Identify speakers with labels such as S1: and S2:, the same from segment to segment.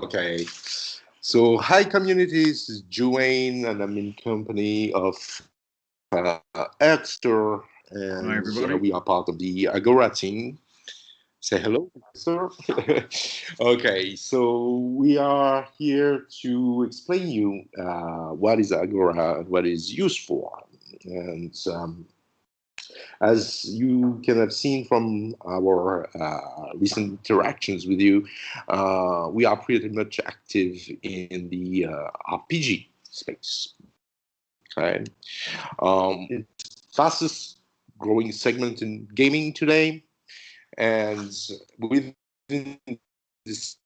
S1: Okay. So, hi communities, this is Juane, and I'm in company of Exter,
S2: Hi,
S1: and
S2: everybody.
S1: we are part of the Agora team. Say hello, sir. Okay, so we are here to explain you what is Agora and what is used for. And as you can have seen from our recent interactions with you, we are pretty much active in the RPG space. Okay, it's fastest growing segment in gaming today, and within this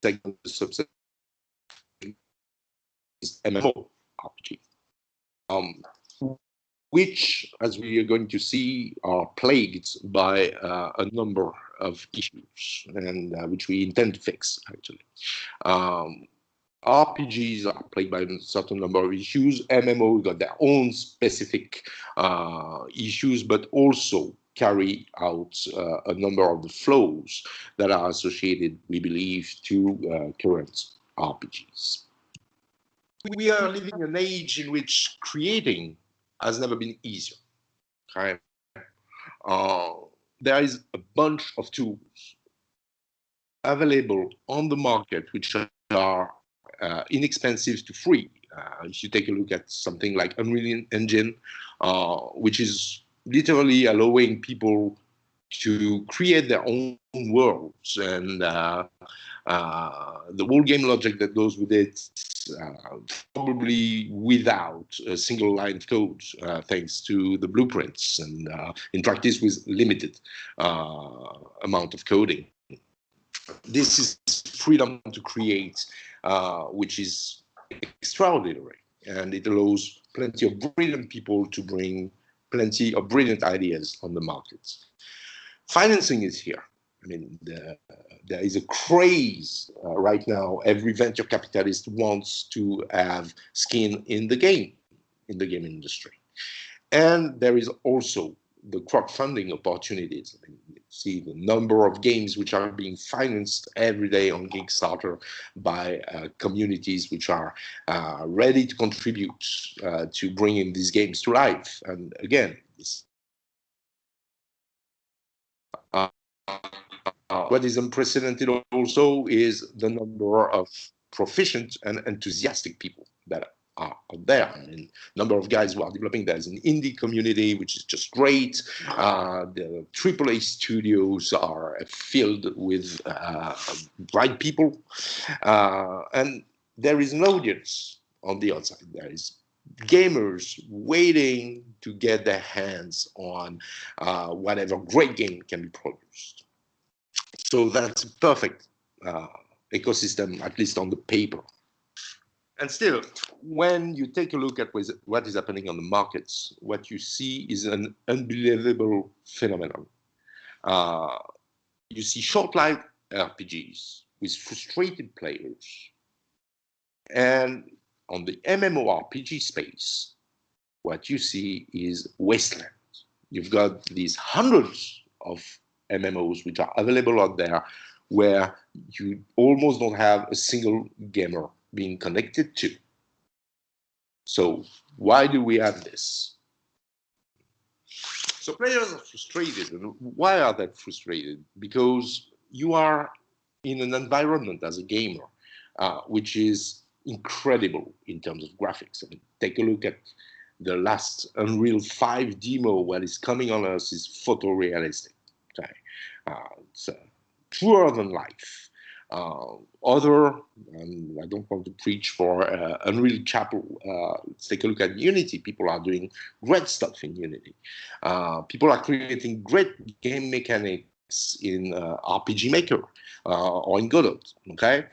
S1: segment, the subset is MMORPG. Which, as we are going to see, are plagued by a number of issues, and which we intend to fix, actually. Um, RPGs are plagued by a certain number of issues. MMO got their own specific issues, but also carry out a number of the flows that are associated, we believe, to current RPGs. We are living in an age in which creating has never been easier. Okay? There is a bunch of tools available on the market which are inexpensive to free. If you take a look at something like Unreal Engine, which is literally allowing people to create their own worlds, and the whole game logic that goes with it, probably without a single line of code, thanks to the blueprints, and in practice with limited amount of coding. This is freedom to create, which is extraordinary, and it allows plenty of brilliant people to bring plenty of brilliant ideas on the market. Financing is here. I mean, there is a craze right now. Every venture capitalist wants to have skin in the game industry. And there is also the crowdfunding opportunities. I mean, you see the number of games which are being financed every day on Kickstarter by communities which are ready to contribute to bringing these games to life. And again, this, what is unprecedented also is the number of proficient and enthusiastic people that are out there. I mean, number of guys who are developing. There's an indie community, which is just great. The AAA studios are filled with bright people. And there is an audience on the outside. There is gamers waiting to get their hands on whatever great game can be produced. So that's a perfect ecosystem, at least on the paper. And still, when you take a look at what is happening on the markets, what you see is an unbelievable phenomenon. You see short-lived RPGs with frustrated players. And on the MMORPG space, what you see is wasteland. You've got these hundreds of MMOs which are available out there where you almost don't have a single gamer being connected to. So why do we have this? So players are frustrated. And why are they frustrated? Because you are in an environment as a gamer, which is incredible in terms of graphics. I mean, take a look at the last Unreal 5 demo. What is coming on us is photorealistic. Okay? It's truer than life. I don't want to preach for Unreal Chapel. Let's take a look at Unity. People are doing great stuff in Unity. People are creating great game mechanics in RPG Maker or in Godot. Okay,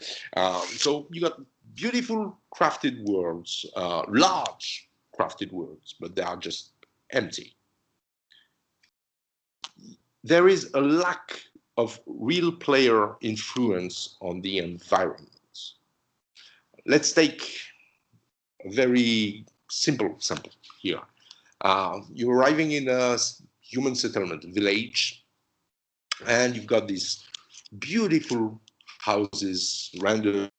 S1: so you got beautiful crafted worlds, large crafted worlds, but they are just empty. There is a lack of real player influence on the environment. Let's take a very simple example here. You're arriving in a human settlement village, and you've got these beautiful houses rendered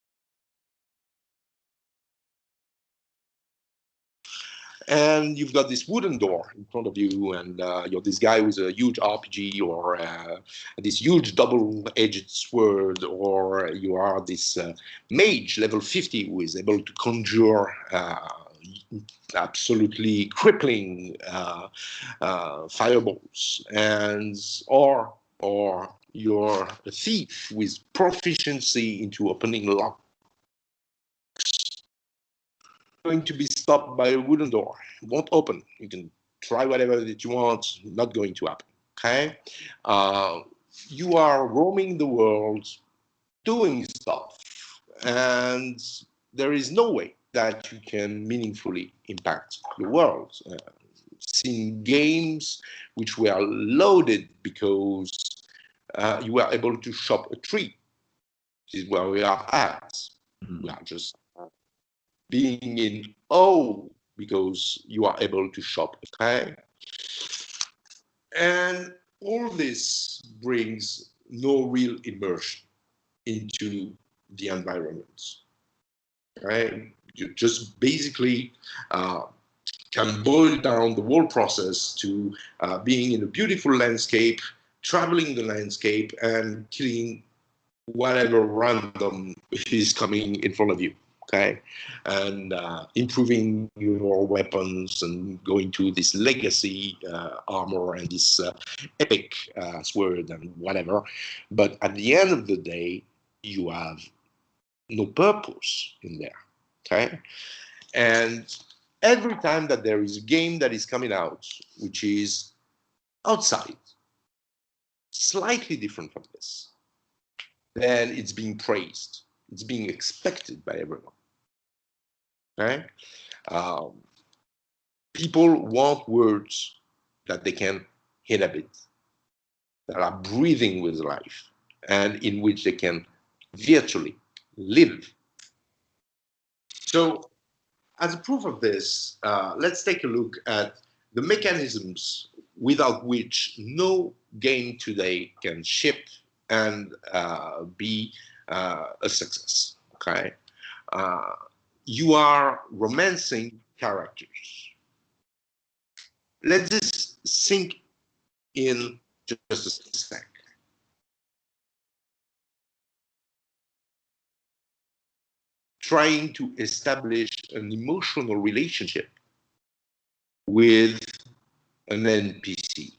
S1: And you've got this wooden door in front of you, and you're this guy with a huge RPG, or this huge double-edged sword, or you are this mage level 50 who is able to conjure absolutely crippling fireballs, and or you're a thief with proficiency into opening locks, going to be stopped by a wooden door. It won't open. You can try whatever that you want, not going to happen. Okay? You are roaming the world, doing stuff, and there is no way that you can meaningfully impact the world. Seeing games which were loaded because you were able to shop a tree. This is where we are at. We are just being in awe because you are able to shop. Okay? And all this brings no real immersion into the environment. Right? You just basically can boil down the whole process to being in a beautiful landscape, traveling the landscape, and killing whatever random is coming in front of you. Okay, and improving your weapons and going to this legacy armor and this epic sword and whatever. But at the end of the day, you have no purpose in there. Okay, and every time that there is a game that is coming out, which is outside, slightly different from this, then it's being praised. It's being expected by everyone. Okay? People want words that they can inhabit, that are breathing with life, and in which they can virtually live. So, as a proof of this, let's take a look at the mechanisms without which no game today can ship and be a success. Okay, you are romancing characters. Let this sink in just a sec. Trying to establish an emotional relationship with an NPC.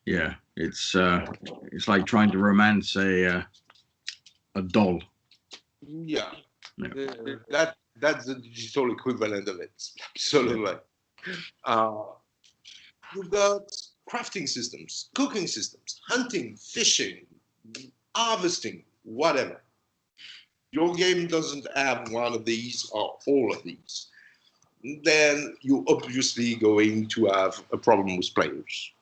S2: Yeah, it's like trying to romance a doll.
S1: Yeah, that's the digital equivalent of it. Absolutely. You've got crafting systems, cooking systems, hunting, fishing, harvesting, whatever. Your game doesn't have one of these or all of these, then you're obviously going to have a problem with players.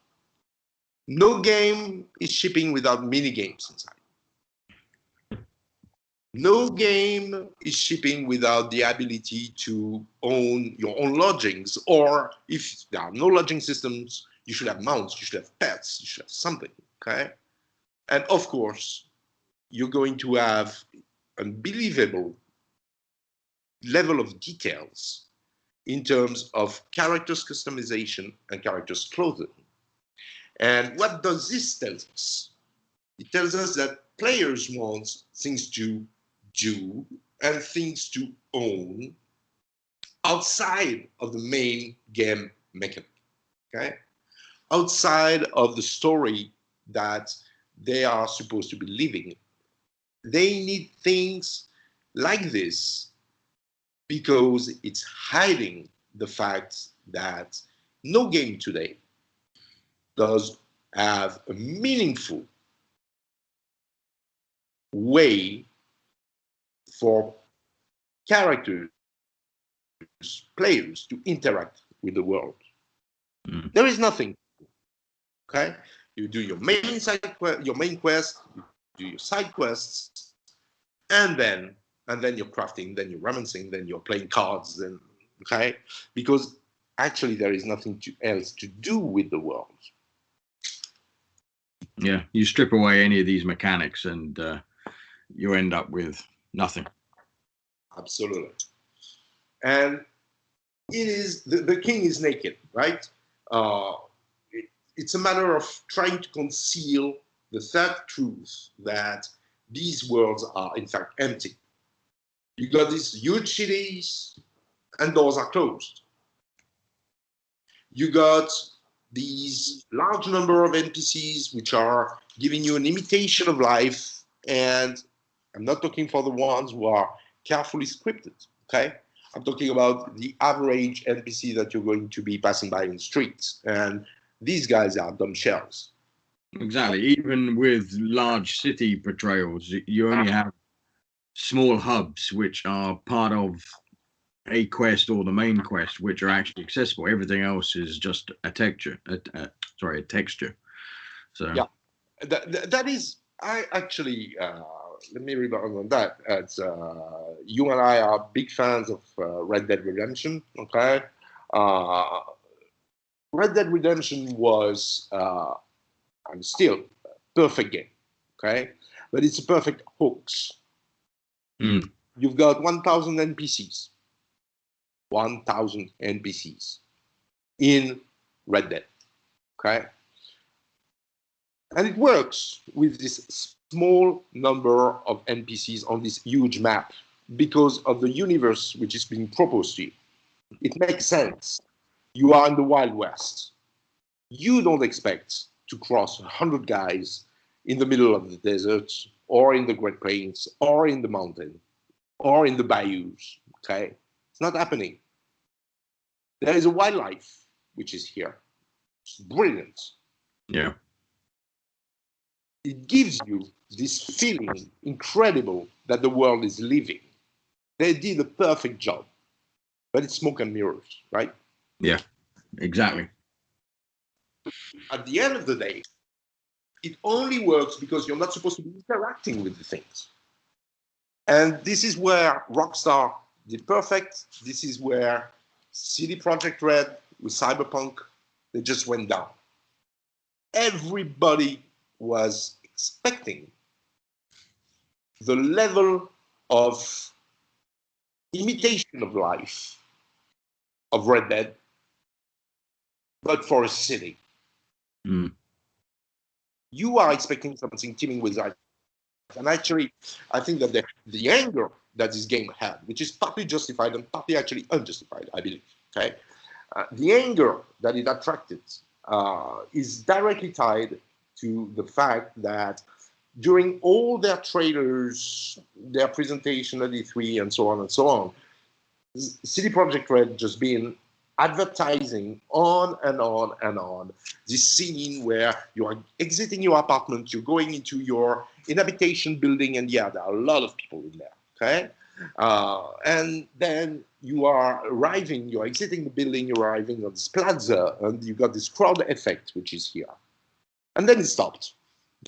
S1: No game is shipping without mini games inside. No game is shipping without the ability to own your own lodgings, or if there are no lodging systems, you should have mounts, you should have pets, you should have something, okay? And of course, you're going to have unbelievable level of details in terms of characters customization and characters clothing. And what does this tell us? It tells us that players want things to do and things to own outside of the main game mechanic, okay? Outside of the story that they are supposed to be living. They need things like this because it's hiding the fact that no game today does have a meaningful way for characters, players to interact with the world. There is nothing. Okay, you do your main your main quest, you do your side quests, and then you're crafting, then you're romancing, then you're playing cards, then okay, because actually there is nothing else to do with the world.
S2: Yeah, you strip away any of these mechanics and you end up with nothing.
S1: Absolutely. And it is the king is naked, right? Uh, it's a matter of trying to conceal the sad truth that these worlds are in fact empty. You got these huge cities, and doors are closed. You got these large number of NPCs which are giving you an imitation of life, and I'm not talking for the ones who are carefully scripted, okay? I'm talking about the average NPC that you're going to be passing by in the streets, and these guys are dumb shells.
S2: Exactly. Even with large city portrayals, you only have small hubs which are part of a quest or the main quest, which are actually accessible. Everything else is just a texture. Sorry, a texture. So
S1: yeah, that is. I actually let me rebound on that. As you and I are big fans of Red Dead Redemption. Okay, uh, Red Dead Redemption was and still a perfect game. Okay, but it's a perfect hoax.
S2: mm.
S1: You've got 1,000 NPCs. 1,000 NPCs in Red Dead. Okay, and it works with this small number of NPCs on this huge map because of the universe which is being proposed to you. It makes sense. You are in the Wild West. You don't expect to cross 100 guys in the middle of the desert or in the Great Plains or in the mountain or in the bayous. Okay? It's not happening. There is a wildlife which is here. It's brilliant.
S2: Yeah.
S1: It gives you this feeling incredible that the world is living. They did a perfect job, but it's smoke and mirrors, right?
S2: Yeah. Exactly.
S1: At the end of the day, it only works because you're not supposed to be interacting with the things. And this is where Rockstar did perfect. This is where CD Projekt Red with Cyberpunk, they just went down. Everybody was expecting the level of imitation of life of Red Dead, but for a city.
S2: Mm.
S1: You are expecting something teeming with life. And actually, I think that the anger that this game had, which is partly justified and partly actually unjustified, I believe, okay? The anger that it attracted is directly tied to the fact that during all their trailers, their presentation at E3 and so on and so on, CD Projekt Red just been advertising on and on and on this scene where you are exiting your apartment, you're going into your inhabitation building, and yeah, there are a lot of people in there, okay? And then you are arriving, you're exiting the building, you're arriving on this plaza, and you got this crowd effect, which is here. And then it stopped,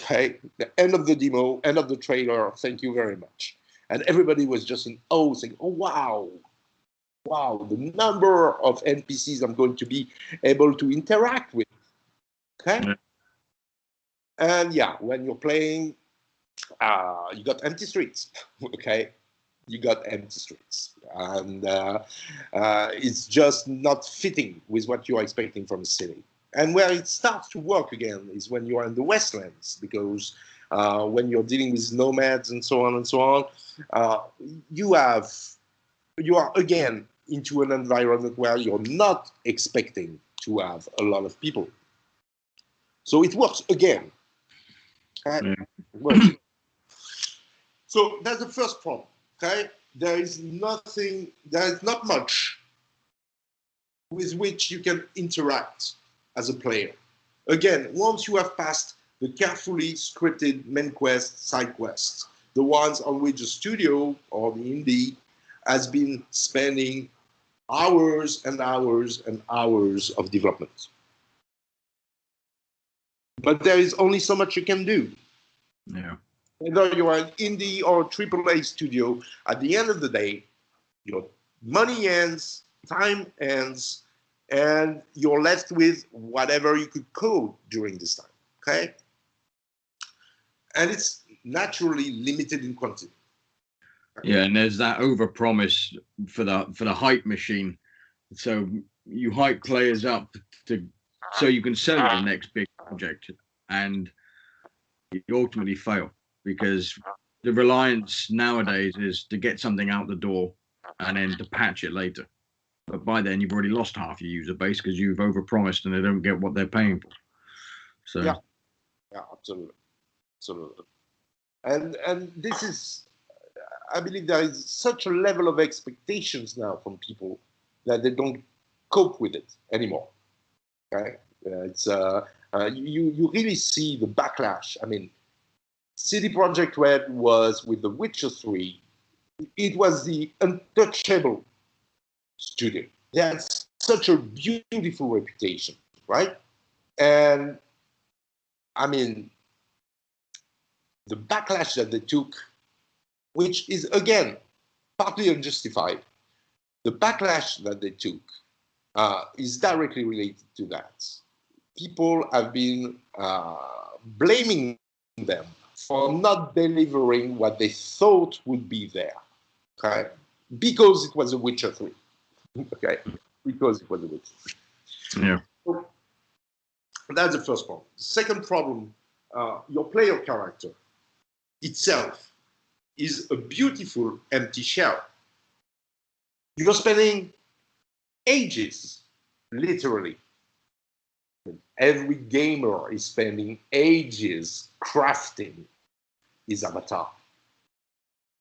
S1: okay? The end of the demo, end of the trailer, thank you very much. And everybody was just in awe, saying, oh, wow, the number of NPCs I'm going to be able to interact with. Okay?
S2: Yeah.
S1: And yeah, when you're playing, you got empty streets. Okay? You got empty streets. And it's just not fitting with what you're expecting from a city. And where it starts to work again is when you are in the Westlands, because when you're dealing with nomads and so on and so on, you are again into an environment where you're not expecting to have a lot of people. So it works again. Okay? It works. So that's the first problem. Okay? There is not much with which you can interact as a player. Again, once you have passed the carefully scripted main quest, side quests, the ones on which the studio or the indie has been spending hours and hours and hours of development. But there is only so much you can do.
S2: Yeah.
S1: Whether you are an indie or a AAA studio, at the end of the day, your money ends, time ends, and you're left with whatever you could code during this time. Okay? And it's naturally limited in quantity.
S2: Yeah, and there's that overpromise for the hype machine. So you hype players up to so you can sell the next big project, and you ultimately fail because the reliance nowadays is to get something out the door and then to patch it later. But by then you've already lost half your user base because you've overpromised and they don't get what they're paying for. So
S1: Yeah, yeah, absolutely, absolutely. And this is, I believe, there is such a level of expectations now from people that they don't cope with it anymore. Okay, it's you really see the backlash. I mean, CD Projekt Red was with The Witcher 3. It was the untouchable studio. They had such a beautiful reputation, right? And I mean, the backlash that they took, which is again partly unjustified, the backlash that they took is directly related to that. People have been blaming them for not delivering what they thought would be there, okay? Because it was a Witcher 3, okay? Because it was a Witcher 3.
S2: yeah,
S1: So that's the first problem. Second problem, your player character itself is a beautiful empty shell. You're spending ages, literally. Every gamer is spending ages crafting his avatar.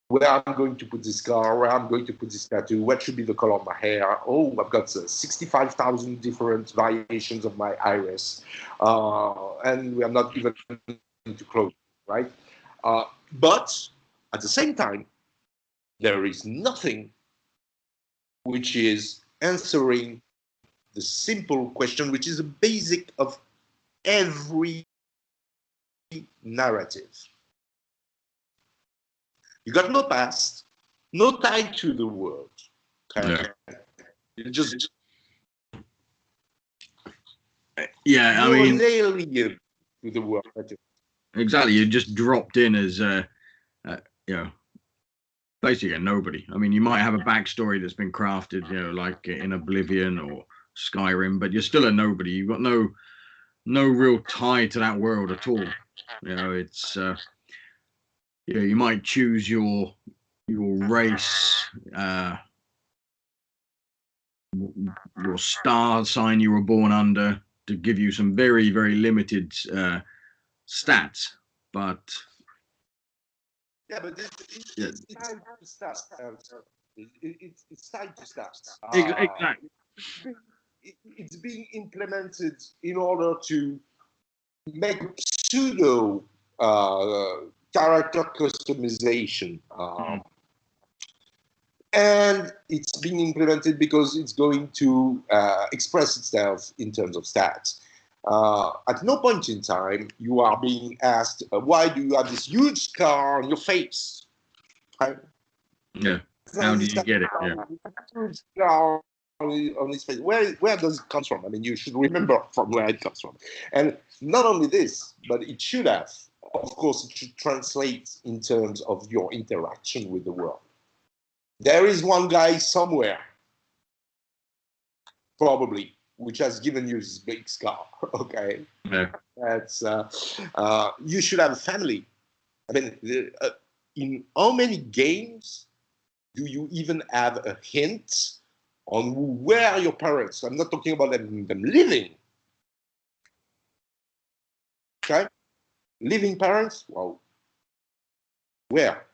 S1: Where I'm going to put this car, where I'm going to put this tattoo, what should be the color of my hair. Oh, I've got 65,000 different variations of my iris. And we are not even into clothes, right? But at the same time, there is nothing which is answering the simple question, which is a basic of every narrative. You got no past, no tie to the world. Okay?
S2: yeah,
S1: You just
S2: yeah. I
S1: you're
S2: mean,
S1: an alien to the world.
S2: exactly. You just dropped in as you know, basically a nobody. I mean, you might have a backstory that's been crafted, you know, like in Oblivion or Skyrim, but you're still a nobody. You've got no real tie to that world at all. You know, it's you know, you might choose your race, your star sign you were born under to give you some very limited stats, but
S1: Yeah, but
S2: yeah,
S1: it's time to start. It's time to start.
S2: exactly.
S1: It's being implemented in order to make pseudo character customization. And it's being implemented because it's going to express itself in terms of stats. At no point in time you are being asked, why do you have this huge scar on your face? Right?
S2: Yeah. How do you get it? Yeah.
S1: Huge scar on his face. Where does it come from? I mean, you should remember from where it comes from. And not only this, but it should have, of course, it should translate in terms of your interaction with the world. There is one guy somewhere, probably, which has given you this big scar. Okay,
S2: Yeah.
S1: that's you should have a family. I mean, in how many games do you even have a hint on where your parents? I'm not talking about them living. Okay, living parents. Well, where?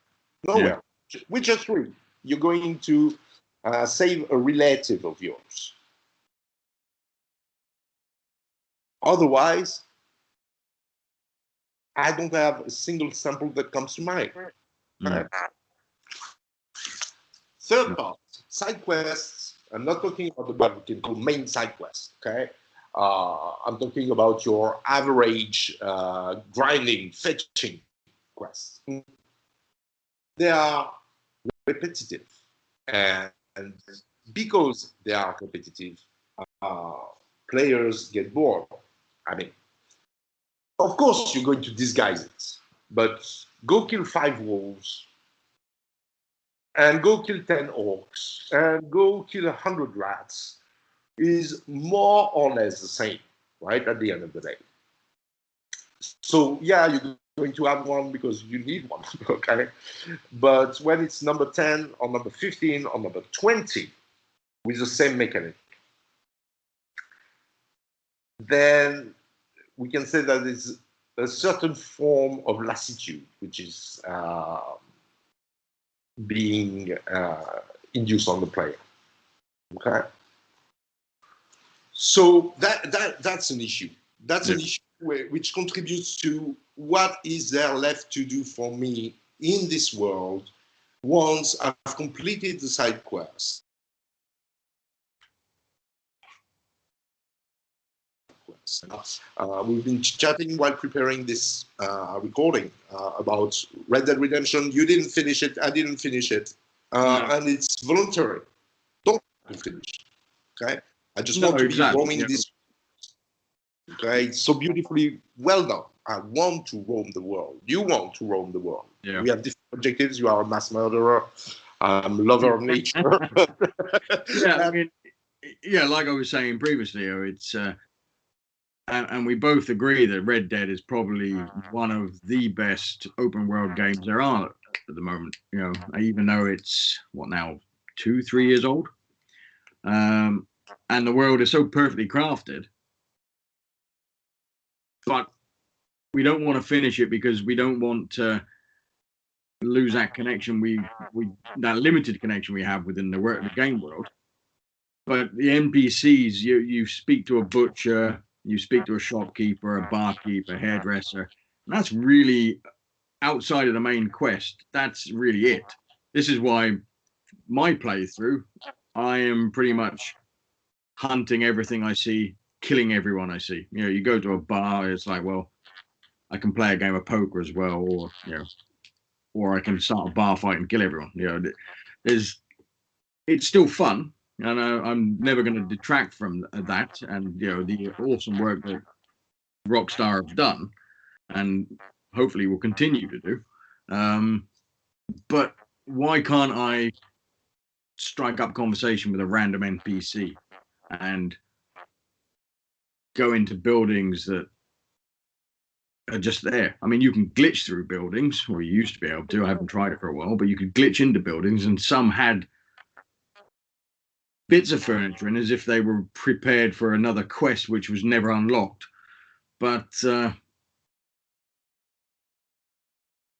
S2: Yeah.
S1: Nowhere. Witcher 3. You're going to save a relative of yours. Otherwise, I don't have a single sample that comes to mind.
S2: Mm.
S1: Third part, side quests. I'm not talking about the what we can call main side quests. Okay, I'm talking about your average grinding, fetching quests. They are repetitive, and because they are repetitive, uh, players get bored. I mean, of course, you're going to disguise it, but go kill 5 wolves and go kill 10 orcs and go kill 100 rats is more or less the same, right? At the end of the day. So yeah, you're going to have one because you need one, okay? But when it's number 10 or number 15 or number 20 with the same mechanic, then we can say that it's a certain form of lassitude, which is being induced on the player. Okay, so that's an issue. That's an issue which contributes to what is there left to do for me in this world once I've completed the side quest. We've been chatting while preparing this recording about Red Dead Redemption. You didn't finish it. I didn't finish it. And it's voluntary. Don't finish. Okay? I just want to be roaming this. Okay? It's so beautifully well done. I want to roam the world. You want to roam the world.
S2: Yeah.
S1: We have different objectives. You are a mass murderer. I'm a lover of nature.
S2: Yeah, I mean, yeah, like I was saying previously, it's and we both agree that Red Dead is probably one of the best open world games there are at the moment. You know, even though it's what now 2-3 years old, and the world is so perfectly crafted, but we don't want to finish it because we don't want to lose that connection that limited connection we have within the game world. But the NPCs, you speak to a butcher, you speak to a shopkeeper, a barkeeper, a hairdresser, and that's really outside of the main quest. That's really it. This is why my playthrough, I am pretty much hunting everything I see, killing everyone I see. You know, you go to a bar, it's like, well, I can play a game of poker as well, or you know, or I can start a bar fight and kill everyone. You know, it's still fun. And I'm never going to detract from that, and you know the awesome work that Rockstar have done, and hopefully will continue to do. But why can't I strike up conversation with a random NPC and go into buildings that are just there? I mean, you can glitch through buildings, or you used to be able to. I haven't tried it for a while, but you could glitch into buildings, and some had bits of furniture in as if they were prepared for another quest which was never unlocked. But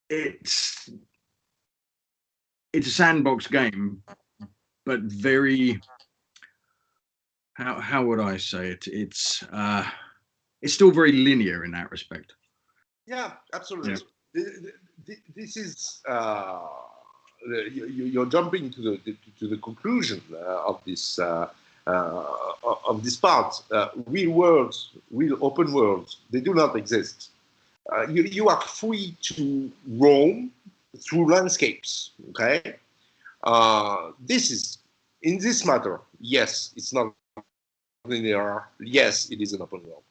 S2: it's a sandbox game, but very how would I say it? It's still very linear in that respect.
S1: Yeah, absolutely. Yeah. This is you're jumping to the conclusion of this part. Real worlds, real open worlds, they do not exist. You are free to roam through landscapes. Okay, this is in this matter. Yes, it's not linear. Yes, it is an open world,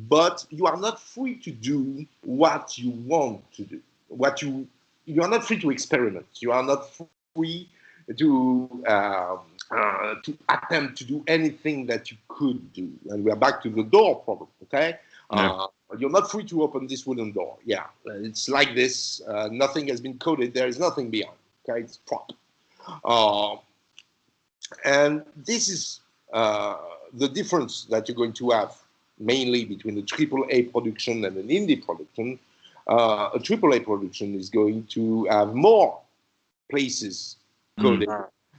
S1: but you are not free to do what you want to do. You are not free to experiment. You are not free to attempt to do anything that you could do. And we are back to the door problem, okay? Yeah. You're not free to open this wooden door. Yeah, it's like this. Nothing has been coded. There is nothing beyond, okay? It's prop. And this is the difference that you're going to have mainly between a AAA production and an indie production. A AAA production is going to have more places coded,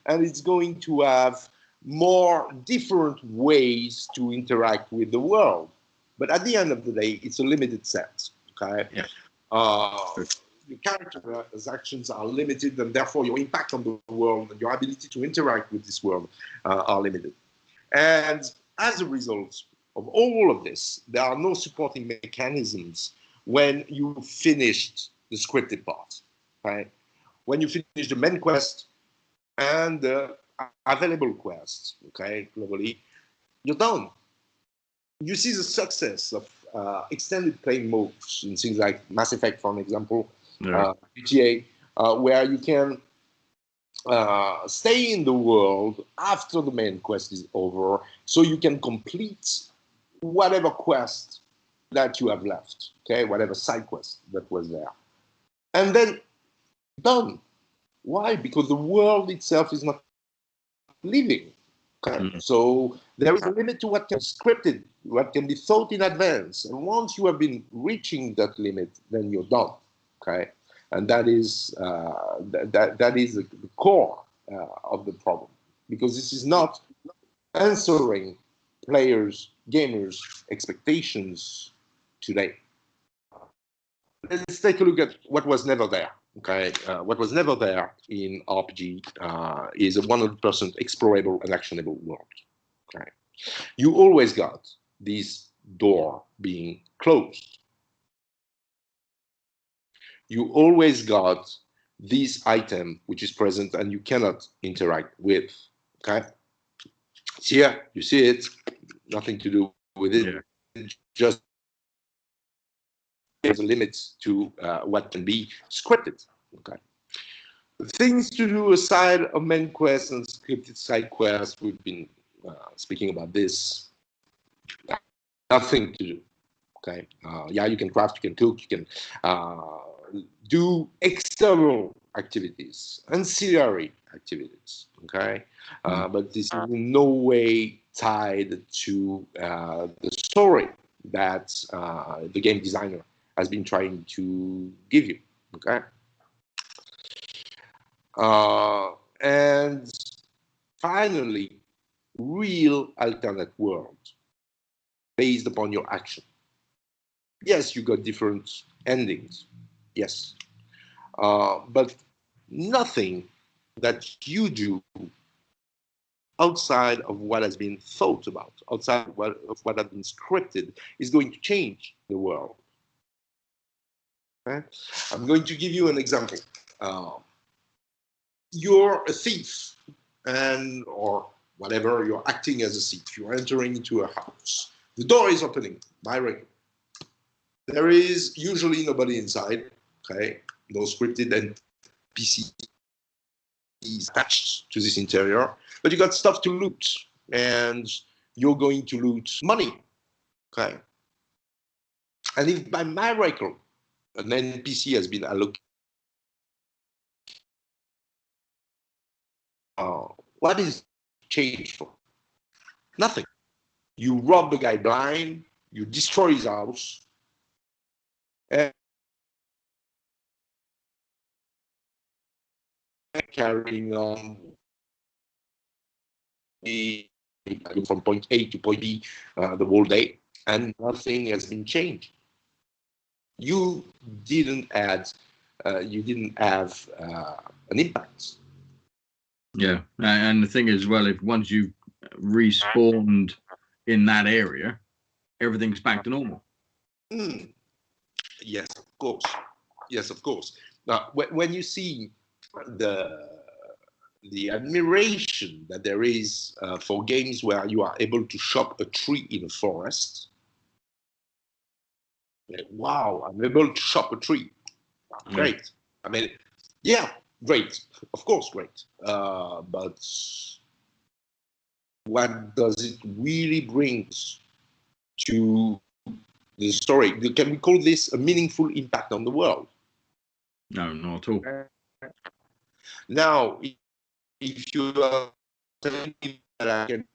S1: and it's going to have more different ways to interact with the world. But at the end of the day, it's a limited set. Okay, yeah. Your character's actions are limited, and therefore your impact on the world and your ability to interact with this world are limited. And as a result of all of this, there are no supporting mechanisms when you finished the scripted part, right? When you finish the main quest and the available quests, okay, globally, you're done. You see the success of extended playing modes in things like Mass Effect, for example, GTA, where you can stay in the world after the main quest is over, so you can complete whatever quest that you have left, okay, whatever side quest that was there, and then done. Why? Because the world itself is not living. Okay? So there is a limit to what can be scripted, what can be thought in advance. And once you have been reaching that limit, then you're done. Okay, and that is that is the core of the problem, because this is not answering players, gamers' expectations today. Let's take a look at what was never there. Okay, what was never there in RPG is a 100% explorable and actionable world. Okay, you always got this door being closed. You always got this item which is present and you cannot interact with. Okay, it's here, you see it, nothing to do with it. Yeah. Just there's a limit to what can be scripted. Okay. Things to do aside of main quests and scripted side quests, we've been speaking about this. Nothing to do. Okay. Yeah, you can craft, you can cook, you can do external activities, ancillary activities. Okay. But this is in no way tied to the story that the game designer has been trying to give you. Okay. And finally, real alternate world based upon your action. Yes, you got different endings. Yes. But nothing that you do outside of what has been thought about, outside of what has been scripted, is going to change the world. Okay? I'm going to give you an example. You're a thief, and or whatever, you're acting as a thief. You're entering into a house. The door is opening by record. There is usually nobody inside. Okay, no scripted NPC is attached to this interior, but you got stuff to loot, and you're going to loot money. Okay, and if by miracle an NPC has been allocated, what is changed for? Nothing. You rob the guy blind, you destroy his house, and carrying on from point A to point B the whole day, and nothing has been changed. You didn't add, you didn't have an impact.
S2: Yeah, and the thing is, well, if once you've respawned in that area, everything's back to normal.
S1: Yes, of course. Yes, of course. Now, when you see the admiration that there is for games where you are able to chop a tree in a forest, like, wow, I'm able to chop a tree. Great. I mean, yeah, great. Of course, great. But what does it really bring to the story? Can we call this a meaningful impact on the world?
S2: No, not at all.
S1: Now, if you are telling me that I can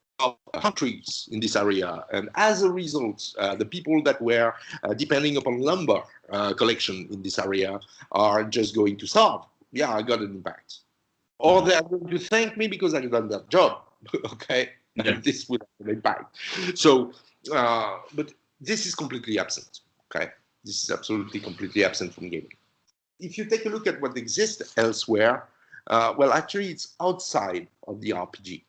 S1: hunt trees in this area, and as a result, the people that were depending upon lumber collection in this area are just going to starve, yeah, I got an impact. Or they are going to thank me because I've done that job. Okay, yeah. And this would have an impact. So, but this is completely absent. Okay, this is absolutely completely absent from gaming. If you take a look at what exists elsewhere, well, actually, it's outside of the RPG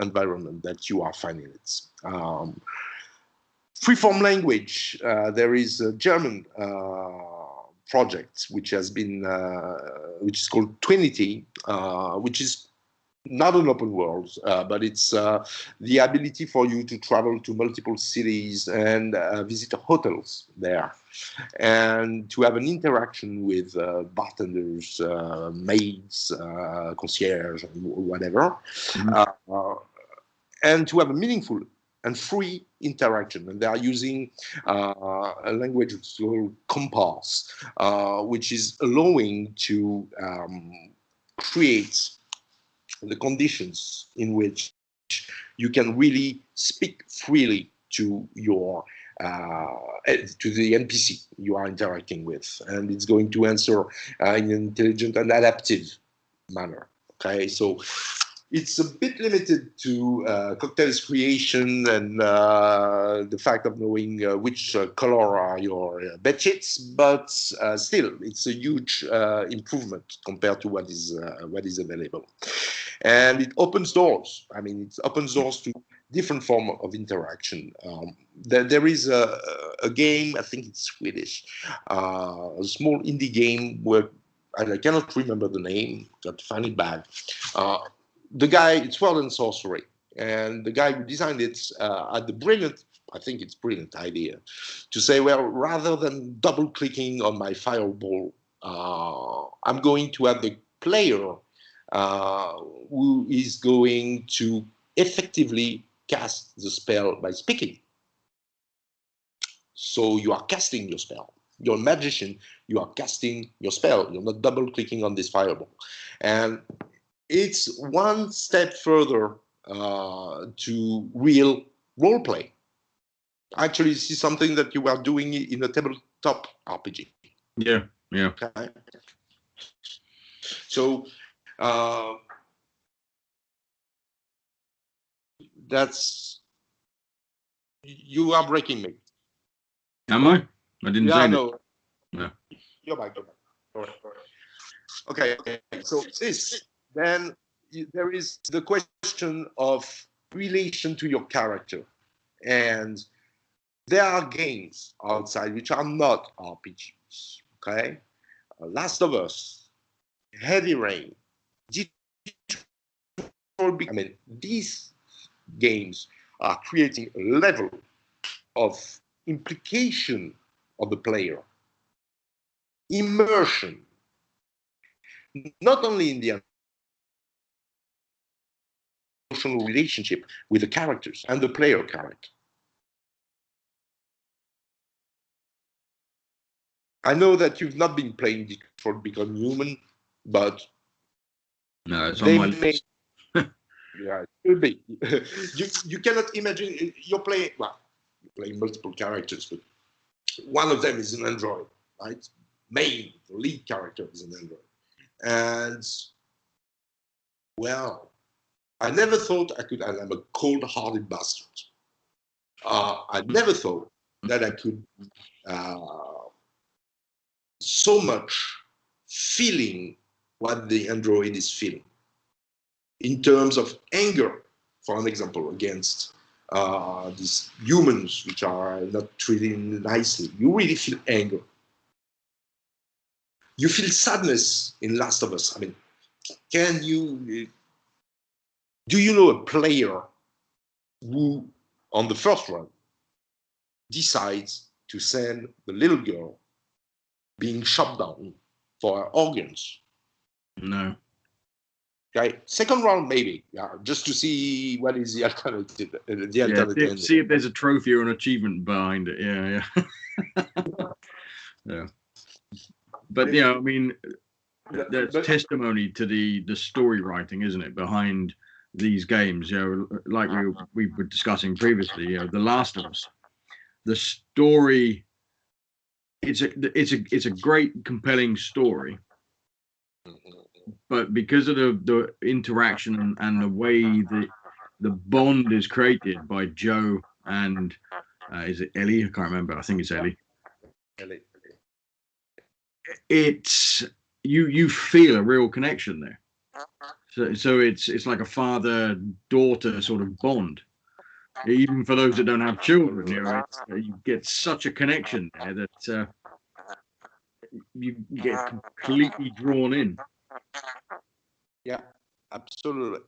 S1: environment that you are finding it. Freeform language. There is a German project which has been, which is called Twinity, which is not an open world, but it's the ability for you to travel to multiple cities and visit hotels there, and to have an interaction with bartenders, maids, concierge, and whatever, and to have a meaningful and free interaction. And they are using a language called Compass, which is allowing to create the conditions in which you can really speak freely to your to the NPC you are interacting with, and it's going to answer in an intelligent and adaptive manner. Okay, so it's a bit limited to cocktails creation and the fact of knowing which color are your bed sheets, but still, it's a huge improvement compared to what is available. And it opens doors. I mean, it opens doors to different form of interaction. There is a game, I think it's Swedish, a small indie game where I cannot remember the name, got to find it back. The guy, it's Sword and Sorcery, and the guy who designed it had the brilliant, I think it's brilliant idea, to say, well, rather than double clicking on my fireball, I'm going to have the player who is going to effectively cast the spell by speaking. So you are casting your spell. You're a magician, you are casting your spell. You're not double clicking on this fireball. And it's one step further to real role play. Actually, this is something that you are doing in a tabletop RPG.
S2: Yeah, yeah.
S1: Okay. So that's, you are breaking me.
S2: Am I? I didn't say
S1: no.
S2: No.
S1: You're back. All right. Okay. So this, then there is the question of relation to your character. And there are games outside which are not RPGs. Okay. Last of Us, Heavy Rain, I mean, these games are creating a level of implication of the player, immersion, not only in the emotional relationship with the characters and the player character. I know that you've not been playing Detroit Become Human, but
S2: No, it's on my list.
S1: Yeah, it could be. You cannot imagine you're playing. Well, you're playing multiple characters, but one of them is an android, right? The lead character is an android, and well, I never thought I could. And I'm a cold-hearted bastard. I never thought that I could so much feeling what the android is feeling in terms of anger, for an example, against these humans which are not treated nicely. You really feel anger. You feel sadness in Last of Us. I mean, do you know a player who, on the first run, decides to send the little girl being shot down for her organs?
S2: No.
S1: Okay, second round maybe, just to see what is the alternative.
S2: See if there's a trophy or an achievement behind it. Yeah. Yeah. But yeah, I mean, that's testimony to the story writing, isn't it, behind these games? Like we were discussing previously. The Last of Us, the story. It's a great, compelling story. But because of the interaction and the way the bond is created by Joe and is it Ellie? I can't remember. I think it's Ellie. It's you feel a real connection there. So it's like a father-daughter sort of bond. Even for those that don't have children, you get such a connection there that you get completely drawn in.
S1: Yeah. Absolutely.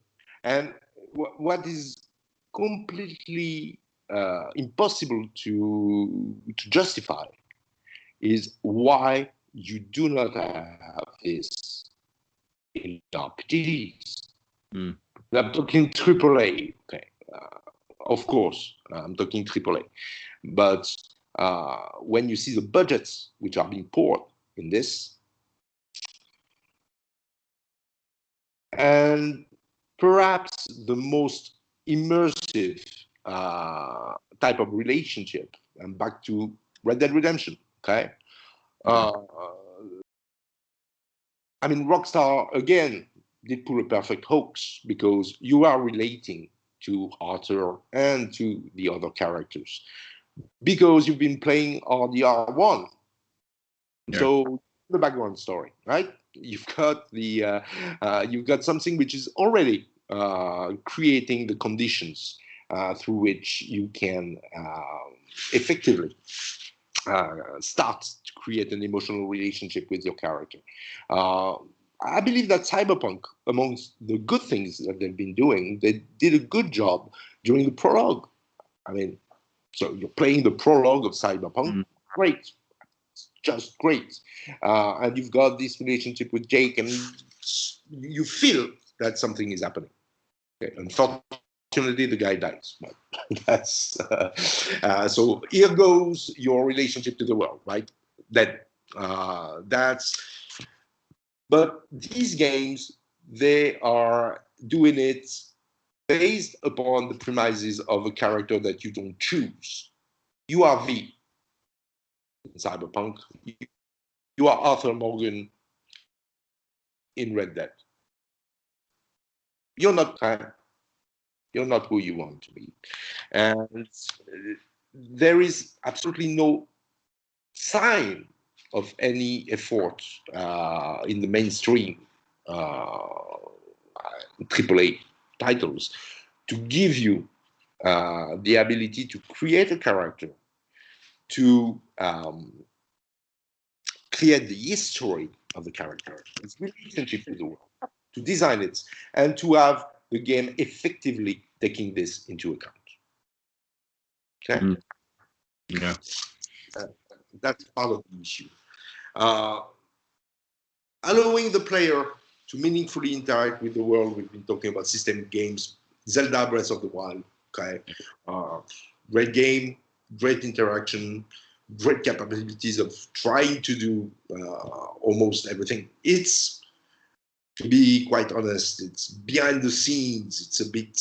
S1: And what is completely impossible to justify is why you do not have this in RPGs.
S2: Mm.
S1: I'm talking AAA, okay. Of course, I'm talking AAA. But when you see the budgets which are being poured in this, and perhaps the most immersive type of relationship, and back to Red Dead Redemption, okay? I mean, Rockstar, again, did pull a perfect hoax because you are relating to Arthur and to the other characters because you've been playing RDR1.
S2: Yeah.
S1: So the background story, right? You've got something which is already creating the conditions through which you can effectively start to create an emotional relationship with your character. I believe that Cyberpunk, amongst the good things that they've been doing, they did a good job during the prologue. I mean, so you're playing the prologue of Cyberpunk, great, just great. And you've got this relationship with Jake, and you feel that something is happening. Okay. Unfortunately, the guy dies. That's so. Here goes your relationship to the world, right? That's. But these games, they are doing it based upon the premises of a character that you don't choose. You are V in Cyberpunk. You are Arthur Morgan in Red Dead. You're not you're not who you want to be, and there is absolutely no sign of any effort in the mainstream AAA titles to give you the ability to create a character, to create the history of the character, its relationship to the world, to design it, and to have the game effectively taking this into account. Okay?
S2: Mm. Yeah.
S1: That's part of the issue. Allowing the player to meaningfully interact with the world. We've been talking about system games, Zelda Breath of the Wild. Okay, great game, great interaction, great capabilities of trying to do almost everything. It's, to be quite honest, it's behind the scenes. It's a bit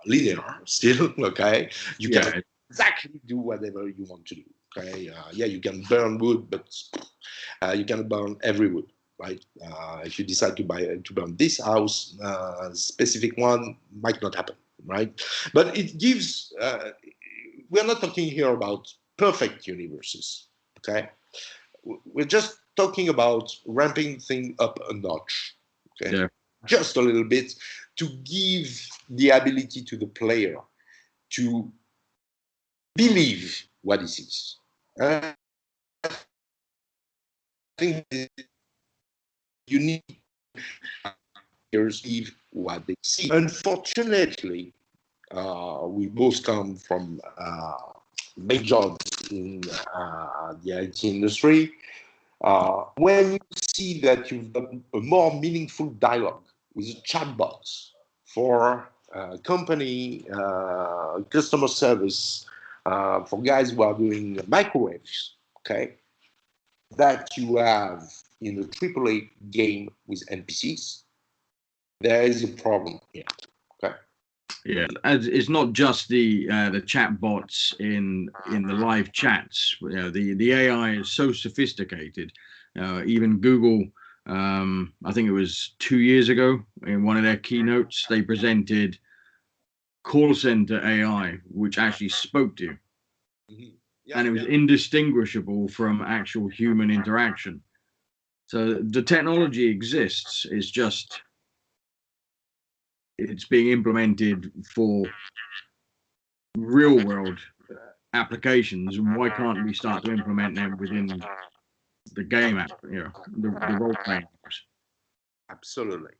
S1: linear still. Okay, you can exactly do whatever you want to do. Okay, yeah, you can burn wood, but you can burn every wood, right? If you decide to burn this house, specific one might not happen, right? But it gives. We're not talking here about perfect universes, okay? We're just talking about ramping things up a notch, okay?
S2: Yeah.
S1: Just a little bit to give the ability to the player to believe what he sees. I think you need to receive what they see. Unfortunately, we both come from big jobs in the IT industry. When you see that you've got a more meaningful dialogue with a chatbot for company customer service, for guys who are doing microwaves, okay, that you have in a AAA game with NPCs, there is a problem here. Okay.
S2: Yeah, it's not just the chat bots in the live chats. You know, the AI is so sophisticated. Even Google, I think it was 2 years ago, in one of their keynotes, they presented call center AI, which actually spoke to you,
S1: Yeah,
S2: and it was indistinguishable from actual human interaction. So the technology exists. It's just it's being implemented for real world applications. And why can't we start to implement them within the game app, the role playing games?
S1: absolutely.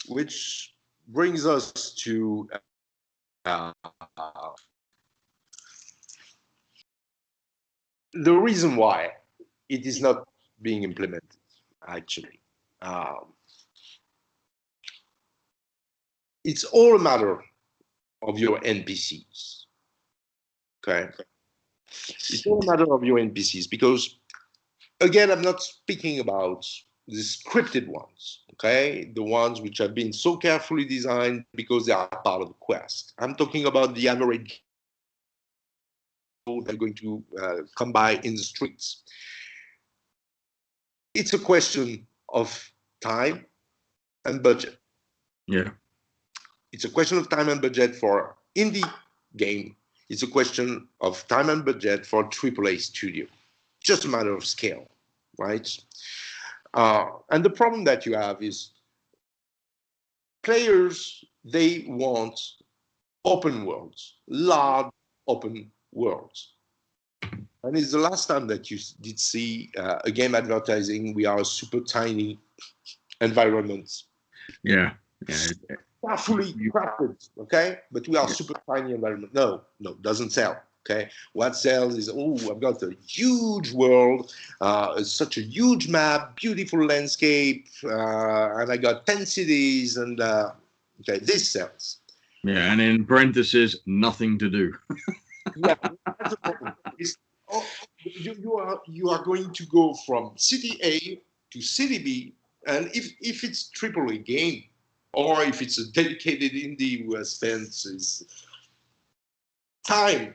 S1: which brings us to the reason why it is not being implemented, actually. It's all a matter of your NPCs, okay? It's all a matter of your NPCs because, again, I'm not speaking about the scripted ones, okay? The ones which have been so carefully designed because they are part of the quest. I'm talking about the average they're going to come by in the streets. It's a question of time and budget.
S2: Yeah.
S1: It's a question of time and budget for indie game. It's a question of time and budget for AAA studio. Just a matter of scale, right? And the problem that you have is players, they want open worlds, large open worlds. And it's the last time that you did see a game advertising, we are a super tiny environment.
S2: Yeah.
S1: Carefully crafted, okay? But we are super tiny environment. No, doesn't sell, okay? What sells is, oh, I've got a huge world, such a huge map, beautiful landscape, and I got 10 cities, and okay, this sells.
S2: Yeah, and in parentheses, nothing to do.
S1: Yeah, that's a problem. You are going to go from city A to city B, and if it's AAA game, or if it's a dedicated indie who has spent his time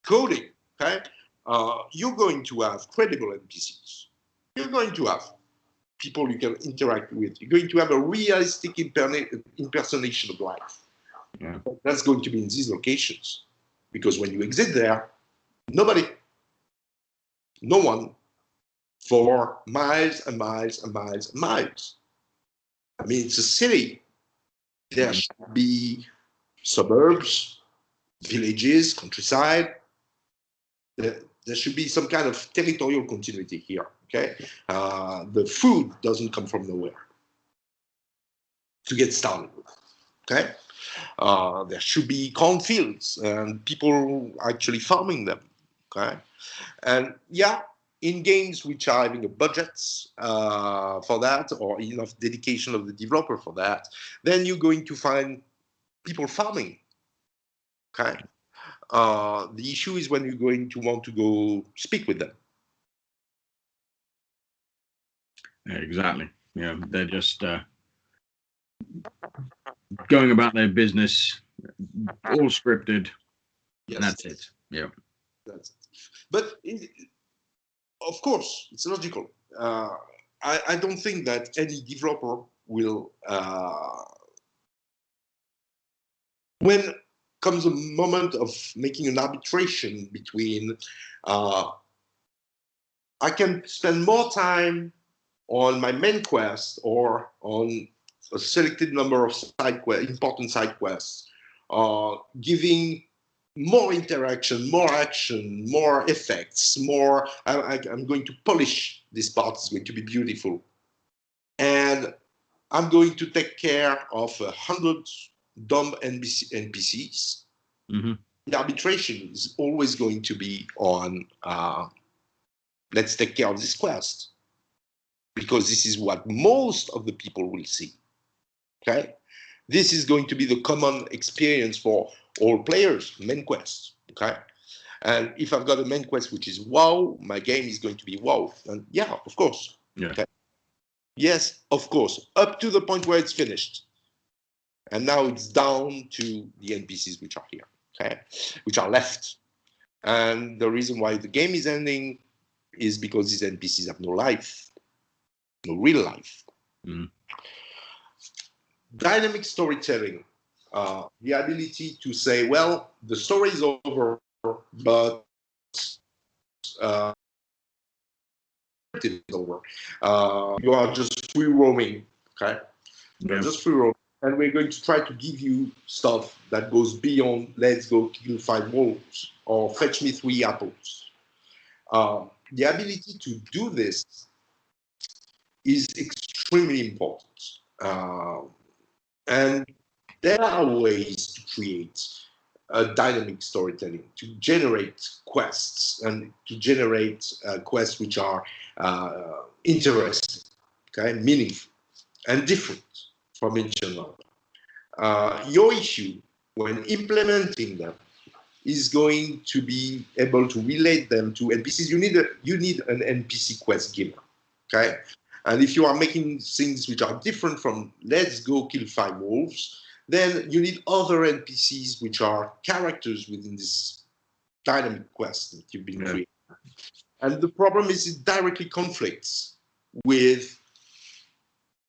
S1: coding, okay, you're going to have credible NPCs. You're going to have people you can interact with. You're going to have a realistic impersonation of life.
S2: Yeah.
S1: That's going to be in these locations. Because when you exit there, nobody, no one, for miles and miles and miles and miles. I mean, it's a city. There should be suburbs, villages, countryside. There should be some kind of territorial continuity here, okay? The food doesn't come from nowhere to get started with, okay? There should be cornfields and people actually farming them, okay? And yeah, in games which are having a budget for that or enough dedication of the developer for that, then you're going to find people farming, okay? The issue is when you're going to want to go speak with them.
S2: Yeah, exactly. Yeah, they're just going about their business, all scripted.
S1: Yes.
S2: And that's it. Yeah.
S1: That's it. But of course, it's logical. I don't think that any developer will, when comes a moment of making an arbitration between, I can spend more time on my main quest or on a selected number of important side quests, giving more interaction, more action, more effects, more. I'm going to polish this part. It's going to be beautiful, and I'm going to take care of 100 dumb NPCs.
S2: Mm-hmm.
S1: The arbitration is always going to be on. Let's take care of this quest, because this is what most of the people will see. Okay, this is going to be the common experience for all players, main quest. Okay, and if I've got a main quest which is wow, my game is going to be wow. And yeah, of course.
S2: Yeah.
S1: Okay. Yes, of course, up to the point where it's finished. And now it's down to the NPCs which are here, okay, which are left. And the reason why the game is ending is because these NPCs have no life, no real life.
S2: Mm.
S1: Dynamic storytelling, the ability to say, well, the story is over, but it is over. You are just free roaming, okay? You're just free roaming. And we're going to try to give you stuff that goes beyond, let's go kill 5 wolves or fetch me 3 apples. The ability to do this is extremely important. And there are ways to create a dynamic storytelling, to generate quests and to generate quests which are interesting, okay, meaningful, and different from each another. Your issue when implementing them is going to be able to relate them to NPCs. You need an NPC quest giver, okay? And if you are making things which are different from let's go kill 5 wolves, then you need other NPCs which are characters within this dynamic quest that you've been creating. And the problem is it directly conflicts with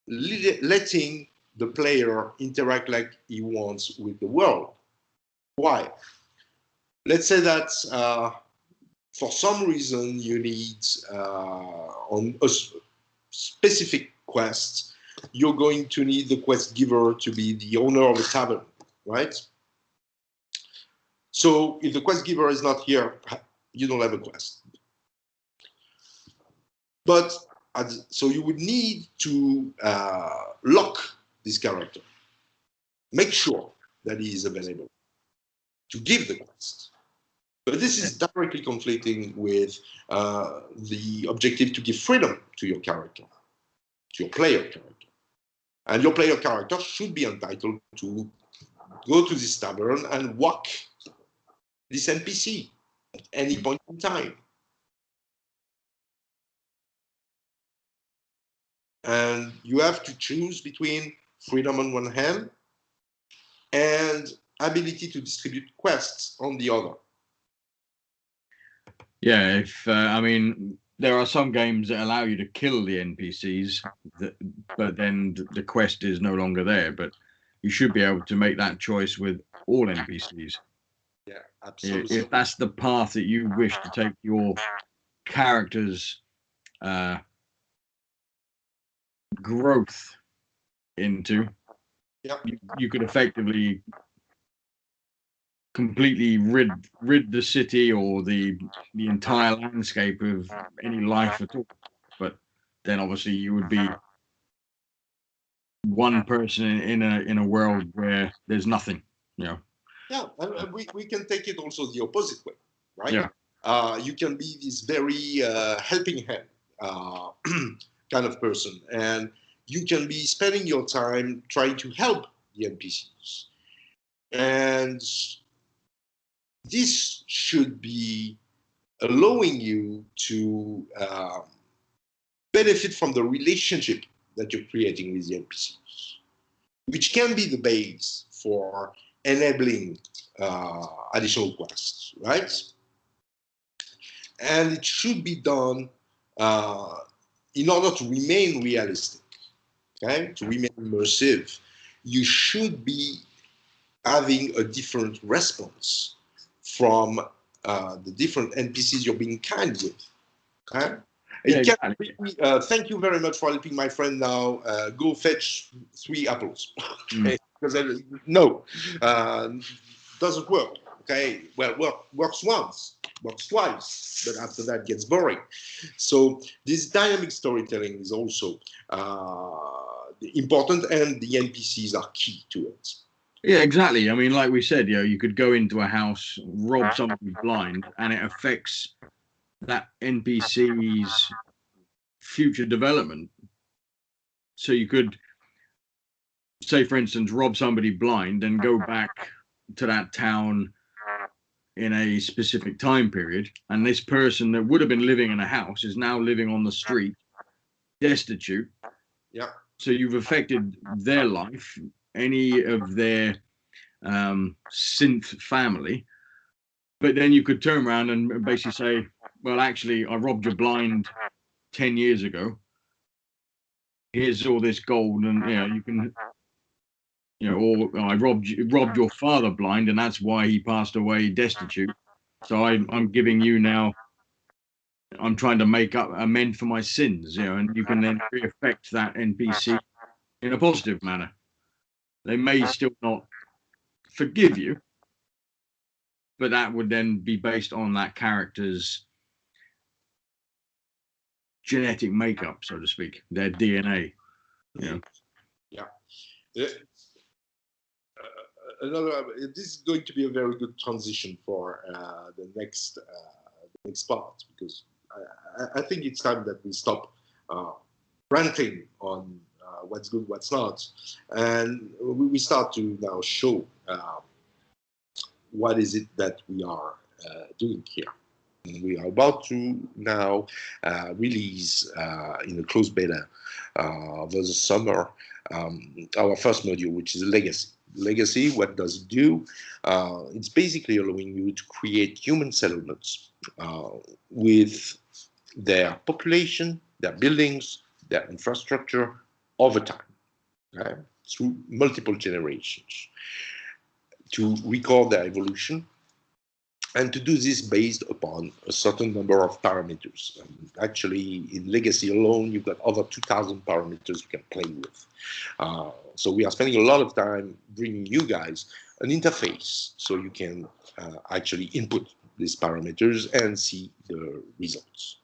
S1: letting the player interact like he wants with the world. Why? Let's say that for some reason you need on a specific quest, you're going to need the quest giver to be the owner of a tavern, right? So if the quest giver is not here, you don't have a quest. But so you would need to lock this character, make sure that he is available to give the quest. But this is directly conflicting with the objective to give freedom to your character, to your player character. And your player character should be entitled to go to this tavern and walk this NPC at any point in time. And you have to choose between freedom on one hand and ability to distribute quests on the other.
S2: Yeah, I mean, there are some games that allow you to kill the NPCs, but then the quest is no longer there. But you should be able to make that choice with all NPCs.
S1: Yeah, absolutely.
S2: If that's the path that you wish to take your character's growth into, you could effectively completely rid the city or the entire landscape of any life at all. But then obviously you would be one person in a world where there's nothing, you know.
S1: Yeah, and we can take it also the opposite way, right?
S2: Yeah.
S1: You can be this very helping hand kind of person, and you can be spending your time trying to help the NPCs. And this should be allowing you to benefit from the relationship that you're creating with the NPCs, which can be the base for enabling additional quests, right? And it should be done in order to remain realistic, okay? To remain immersive. You should be having a different response from the different NPCs you're being kind with, okay?
S2: Yeah,
S1: exactly. Thank you very much for helping my friend now go fetch 3 apples. Okay? Because no, doesn't work. Okay, well, works once, works twice, but after that gets boring. So this dynamic storytelling is also important, and the NPCs are key to it.
S2: Yeah, exactly. I mean, like we said, you could go into a house, rob somebody blind, and it affects that NPC's future development. So you could say, for instance, rob somebody blind and go back to that town in a specific time period, and this person that would have been living in a house is now living on the street, destitute.
S1: Yeah.
S2: So you've affected their life, any of their synth family, but then you could turn around and basically say, well, actually, I robbed you blind 10 years ago. Here's all this gold, and you can, or I robbed your father blind, and that's why he passed away destitute. So I'm giving you now. I'm trying to make up amend for my sins, and you can then re-affect that NPC in a positive manner. They may still not forgive you, but that would then be based on that character's genetic makeup, so to speak, their DNA.
S1: Yeah. Uh, this is going to be a very good transition for the next part, because I think it's time that we stop ranting on what's good, what's not, and we start to now show what is it that we are doing here. We are about to now release in a closed beta over the summer our first module, which is Legacy. Legacy, what does it do? It's basically allowing you to create human settlements with their population, their buildings, their infrastructure over time, okay, through multiple generations, to record their evolution, and to do this based upon a certain number of parameters. Actually, in Legacy alone, you've got over 2,000 parameters you can play with. So we are spending a lot of time bringing you guys an interface so you can actually input these parameters and see the results.